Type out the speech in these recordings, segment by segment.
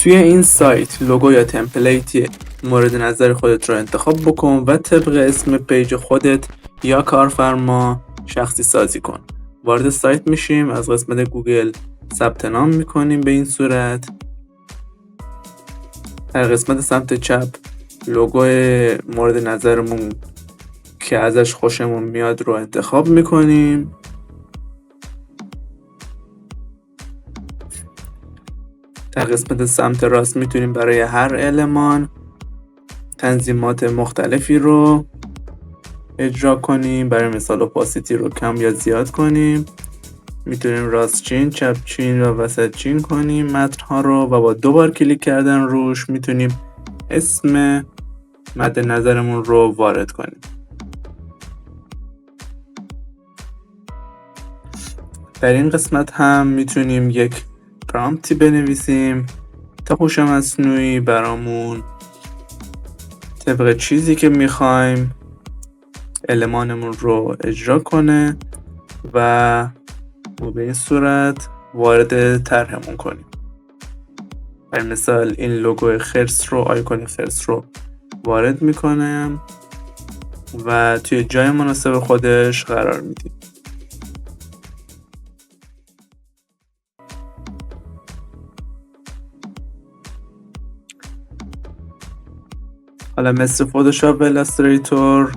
توی این سایت لوگو یا تمپلیتی مورد نظر خودت رو انتخاب بکن و طبق اسم پیج خودت یا کارفرما شخصی سازی کن. وارد سایت میشیم، از قسمت گوگل ثبت نام میکنیم. به این صورت در قسمت سمت چپ لوگو مورد نظرمون که ازش خوشمون میاد رو انتخاب میکنیم. در قسمت سمت راست میتونیم برای هر المان تنظیمات مختلفی رو اجرا کنیم. برای مثال اپاسیتی رو کم یا زیاد کنیم. میتونیم راست چین، چپ چین و وسط چین کنیم متن ها رو و با 2 بار کلیک کردن روش میتونیم اسم مد نظرمون رو وارد کنیم. در این قسمت هم میتونیم یک پرامپتی بنویسیم تا هوش مصنوعی برامون طبق چیزی که میخوایم المانمون رو اجرا کنه و به این صورت وارد طرحمون کنیم. برای مثال این لوگو خرس رو، آیکون خرس رو وارد میکنم و توی جای مناسب خودش قرار میدیم. حالا مثل فتوشاپ و ایلاستریتور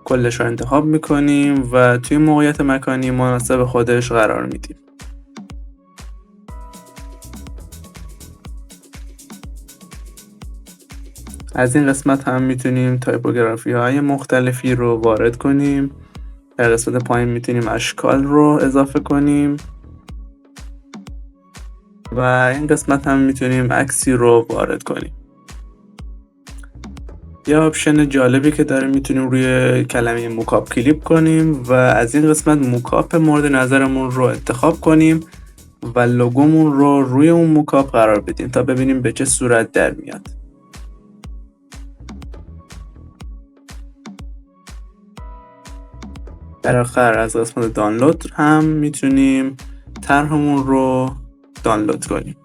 کلش رو انتخاب میکنیم و توی موقعیت مکانی مناسب خودش قرار میدیم. از این قسمت هم میتونیم تایپوگرافی های مختلفی رو وارد کنیم. در قسمت پایین میتونیم اشکال رو اضافه کنیم و این قسمت هم میتونیم عکسی رو وارد کنیم. یه آپشن جالبی که داریم میتونیم روی کلمه موکاپ کلیک کنیم و از این قسمت موکاپ مورد نظرمون رو انتخاب کنیم و لوگومون رو روی اون موکاپ قرار بدیم تا ببینیم به چه صورت در میاد. در آخر از قسمت دانلود هم میتونیم طرحمون رو دانلود کنیم.